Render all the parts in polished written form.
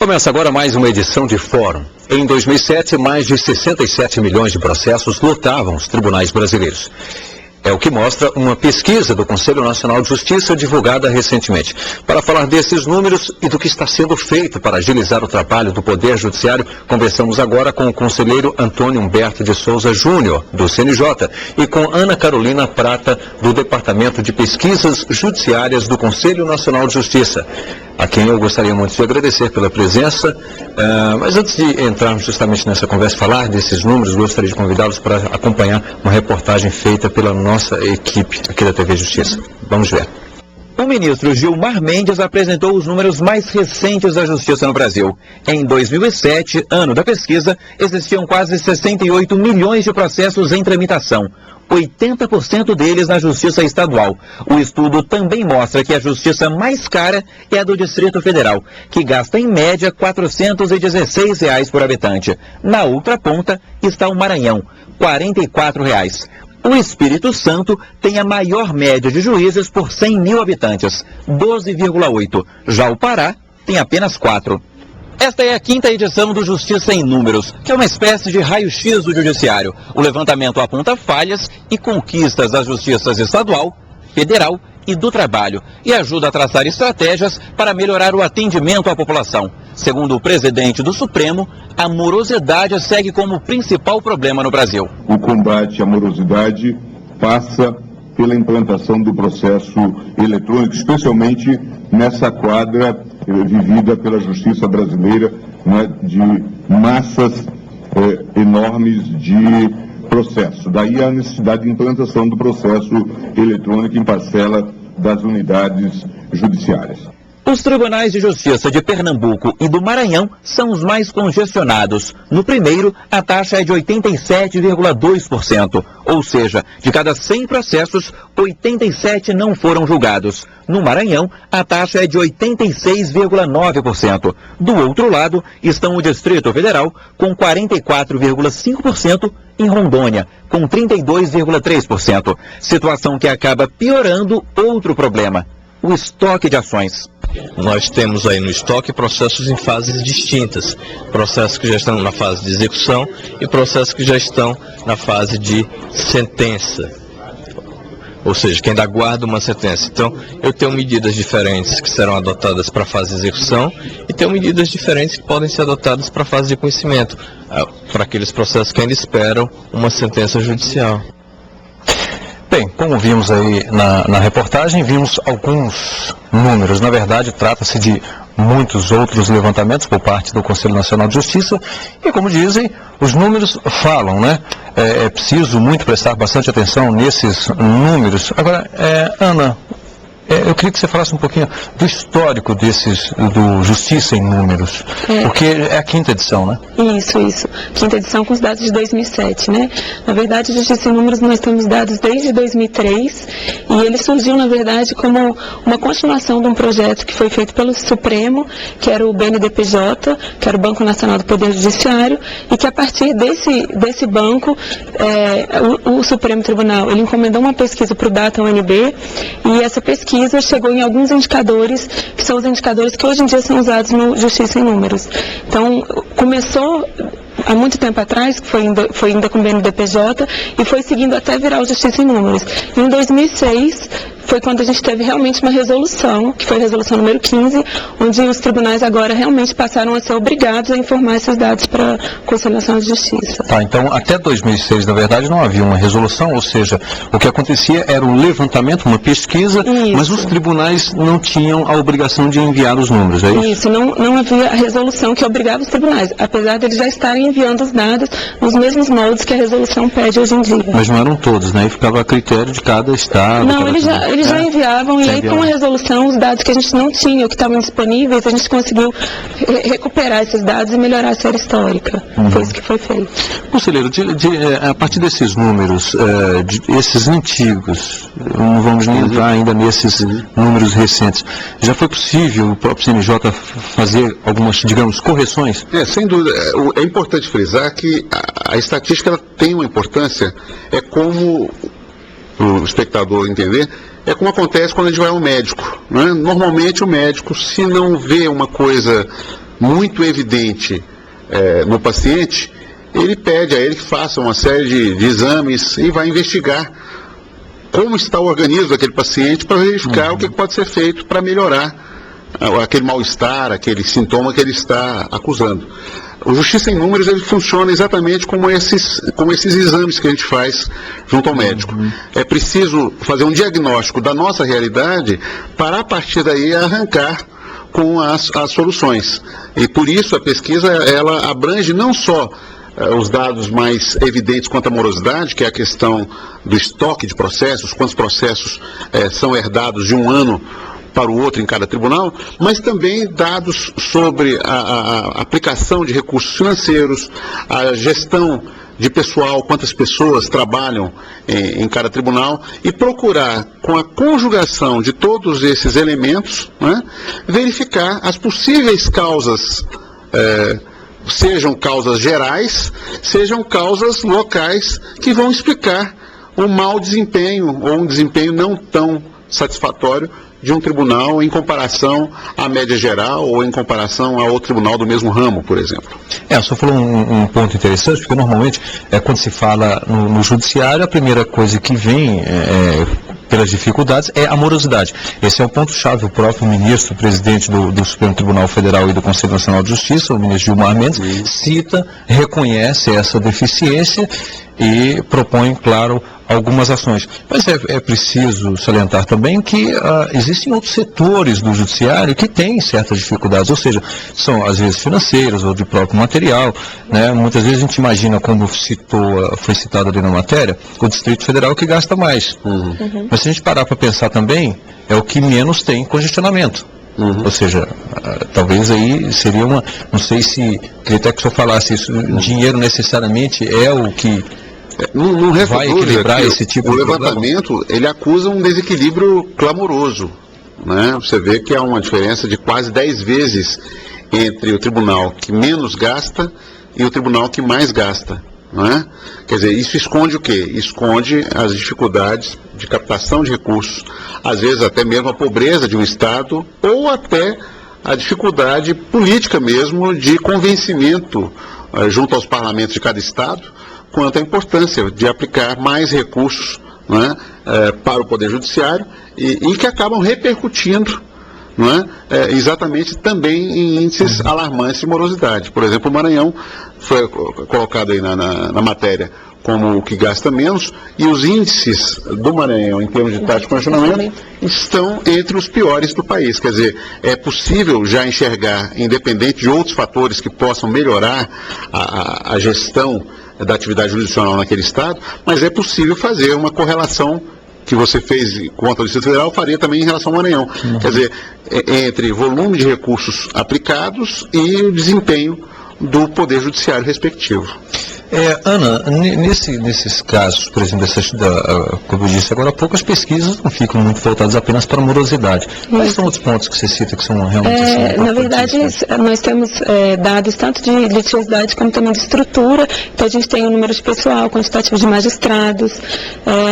Começa agora mais uma edição de Fórum. Em 2007, mais de 67 milhões de processos lotavam os tribunais brasileiros. É o que mostra uma pesquisa do Conselho Nacional de Justiça divulgada recentemente. Para falar desses números e do que está sendo feito para agilizar o trabalho do Poder Judiciário, conversamos agora com o conselheiro Antônio Humberto de Souza Júnior, do CNJ, e com Ana Carolina Prata, do Departamento de Pesquisas Judiciárias do Conselho Nacional de Justiça, a quem eu gostaria muito de agradecer pela presença. Mas antes de entrarmos justamente nessa conversa, falar desses números, gostaria de convidá-los para acompanhar uma reportagem feita pela nossa equipe aqui da TV Justiça. Vamos ver. O ministro Gilmar Mendes apresentou os números mais recentes da Justiça no Brasil. Em 2007, ano da pesquisa, existiam quase 68 milhões de processos em tramitação. 80% deles na Justiça Estadual. O estudo também mostra que a justiça mais cara é a do Distrito Federal, que gasta em média R$ 416 por habitante. Na outra ponta está o Maranhão, R$ 44. O Espírito Santo tem a maior média de juízes por 100 mil habitantes, 12,8. Já o Pará tem apenas 4. Esta é a 5ª edição do Justiça em Números, que é uma espécie de raio-x do Judiciário. O levantamento aponta falhas e conquistas das justiças estadual, federal e do trabalho, e ajuda a traçar estratégias para melhorar o atendimento à população. Segundo o presidente do Supremo, a morosidade segue como principal problema no Brasil. O combate à morosidade passa pela implantação do processo eletrônico, especialmente nessa quadra vivida pela justiça brasileira, né, de massas enormes de processo. Daí a necessidade de implantação do processo eletrônico em parcela das unidades judiciárias. Os tribunais de justiça de Pernambuco e do Maranhão são os mais congestionados. No primeiro, a taxa é de 87,2%, ou seja, de cada 100 processos, 87 não foram julgados. No Maranhão, a taxa é de 86,9%. Do outro lado, estão o Distrito Federal, com 44,5%, em Rondônia, com 32,3%. Situação que acaba piorando outro problema: o estoque de ações. Nós temos aí no estoque processos em fases distintas, processos que já estão na fase de execução e processos que já estão na fase de sentença, ou seja, que ainda aguarda uma sentença. Então, eu tenho medidas diferentes que serão adotadas para a fase de execução e tenho medidas diferentes que podem ser adotadas para a fase de conhecimento, para aqueles processos que ainda esperam uma sentença judicial. Bem, como vimos aí na reportagem, vimos alguns números. Na verdade, trata-se de muitos outros levantamentos por parte do Conselho Nacional de Justiça e, como dizem, os números falam, né? É preciso muito prestar bastante atenção nesses números. Agora, Ana, eu queria que você falasse um pouquinho do histórico do Justiça em Números, porque é a 5ª edição, né? Isso. 5ª edição com os dados de 2007, né? Na verdade, Justiça em Números nós temos dados desde 2003 e ele surgiu, na verdade, como uma continuação de um projeto que foi feito pelo Supremo, que era o BNDPJ, que era o Banco Nacional do Poder Judiciário, e que a partir desse banco, o Supremo Tribunal, ele encomendou uma pesquisa para o Data UNB, e essa pesquisa chegou em alguns indicadores, que são os indicadores que hoje em dia são usados no Justiça em Números. Então, começou há muito tempo atrás, que foi ainda com o BNDPJ, e foi seguindo até virar o Justiça em Números. E em 2006, foi quando a gente teve realmente uma resolução, que foi a resolução número 15, onde os tribunais agora realmente passaram a ser obrigados a informar esses dados para o Conselho Nacional de Justiça. Tá, então até 2006, na verdade, não havia uma resolução, ou seja, o que acontecia era um levantamento, uma pesquisa, mas os tribunais não tinham a obrigação de enviar os números, é isso? Isso, não havia a resolução que obrigava os tribunais, apesar de eles já estarem enviando os dados nos mesmos moldes que a resolução pede hoje em dia. Mas não eram todos, né? E ficava a critério de cada estado. Não, eles já enviavam, e aí com a resolução, os dados que a gente não tinha, ou que estavam disponíveis, a gente conseguiu recuperar esses dados e melhorar a série histórica. Foi isso que foi feito. Conselheiro, a partir desses números, esses antigos, não vamos nem entrar ainda nesses números recentes, já foi possível o próprio CNJ fazer algumas, digamos, correções? Sem dúvida. É importante frisar que a estatística ela tem uma importância, é como o espectador entender, é como acontece quando a gente vai ao médico, né? Normalmente o médico, se não vê uma coisa muito evidente no paciente, ele pede a ele que faça uma série de exames e vai investigar como está o organismo daquele paciente para verificar o que pode ser feito para melhorar aquele mal-estar, aquele sintoma que ele está acusando. O Justiça em Números, ele funciona exatamente como esses exames que a gente faz junto ao médico. É preciso fazer um diagnóstico da nossa realidade para, a partir daí, arrancar com as soluções. E por isso a pesquisa, ela abrange não só os dados mais evidentes quanto à morosidade, que é a questão do estoque de processos, quantos processos são herdados de um ano para o outro em cada tribunal, mas também dados sobre a aplicação de recursos financeiros, a gestão de pessoal, quantas pessoas trabalham em cada tribunal, e procurar, com a conjugação de todos esses elementos, né, verificar as possíveis causas, sejam causas gerais, sejam causas locais, que vão explicar um mau desempenho ou um desempenho não tão satisfatório de um tribunal em comparação à média geral ou em comparação a outro tribunal do mesmo ramo, por exemplo. Só falou um ponto interessante, porque normalmente, quando se fala no judiciário, a primeira coisa que vem pelas dificuldades é a morosidade. Esse é o ponto-chave. O próprio ministro, presidente do Supremo Tribunal Federal e do Conselho Nacional de Justiça, o ministro Gilmar Mendes, cita, reconhece essa deficiência e propõe, claro, algumas ações. Mas é preciso salientar também que existem outros setores do judiciário que têm certas dificuldades, ou seja, são às vezes financeiras ou de próprio material, né? Muitas vezes a gente imagina, como foi citado ali na matéria, o Distrito Federal que gasta mais. Mas se a gente parar para pensar também, é o que menos tem congestionamento. Ou seja, talvez aí seria não sei se, queria até que o senhor falasse isso, dinheiro necessariamente é o que não vai equilibrar esse tipo de problema. O levantamento, ele acusa um desequilíbrio clamoroso, né? Você vê que há uma diferença de quase 10 vezes entre o tribunal que menos gasta e o tribunal que mais gasta, né? Quer dizer, isso esconde o quê? Esconde as dificuldades de captação de recursos, às vezes até mesmo a pobreza de um Estado, ou até a dificuldade política mesmo de convencimento junto aos parlamentos de cada Estado, quanto à importância de aplicar mais recursos, né, para o Poder Judiciário e que acabam repercutindo, né, exatamente também em índices alarmantes de morosidade. Por exemplo, o Maranhão foi colocado aí na matéria como o que gasta menos, e os índices do Maranhão, em termos de taxa de congestionamento, estão entre os piores do país. Quer dizer, é possível já enxergar, independente de outros fatores que possam melhorar a gestão da atividade jurisdicional naquele Estado, mas é possível fazer uma correlação que você fez contra o Distrito Federal, faria também em relação ao Maranhão. Quer dizer, entre volume de recursos aplicados e o desempenho do Poder Judiciário respectivo. Ana, nesses casos, por exemplo, como eu disse agora há pouco, as pesquisas não ficam muito voltadas apenas para a morosidade. Quais são outros pontos que você cita que são realmente assim? Na verdade, nós temos dados tanto de litigiosidade como também de estrutura. Então, a gente tem o número de pessoal, quantitativo de magistrados,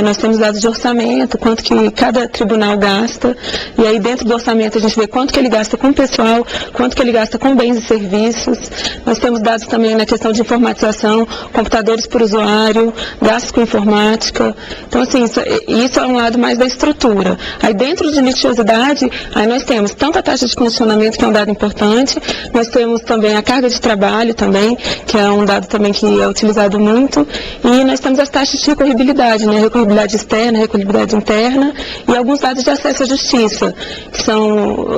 nós temos dados de orçamento, quanto que cada tribunal gasta, e aí dentro do orçamento a gente vê quanto que ele gasta com pessoal, quanto que ele gasta com bens e serviços. Nós temos dados também na questão de informatização, computadores por usuário, gastos com informática. Então, assim, isso é um lado mais da estrutura. Aí, dentro de litigiosidade, aí nós temos tanto a taxa de condicionamento, que é um dado importante, nós temos também a carga de trabalho também, que é um dado também que é utilizado muito, e nós temos as taxas de recorribilidade, né? Recorribilidade externa, recorribilidade interna, e alguns dados de acesso à justiça, que são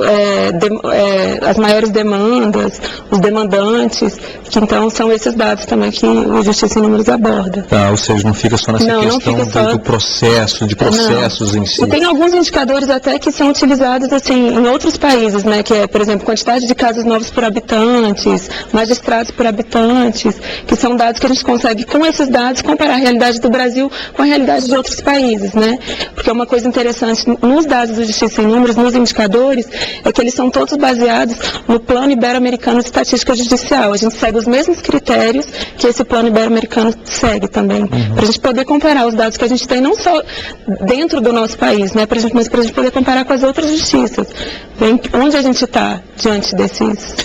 as maiores demandas, os demandantes, que então são esses dados também que o Justiça em Números aborda. Ou seja, não fica só nessa questão do processo, de processos em si. E tem alguns indicadores até que são utilizados assim em outros países, né? Que é, por exemplo, quantidade de casos novos por habitantes, magistrados por habitantes, que são dados que a gente consegue, com esses dados, comparar a realidade do Brasil com a realidade de outros países, né? Porque uma coisa interessante nos dados do Justiça em Números, nos indicadores, é que eles são todos baseados no Plano Ibero-Americano de Estatística Judicial. A gente segue os mesmos critérios que esse Plano Ibero-Americano segue também, para a gente poder comparar os dados que a gente tem, não só dentro do nosso país, né, mas para a gente poder comparar com as outras justiças, onde a gente está diante desses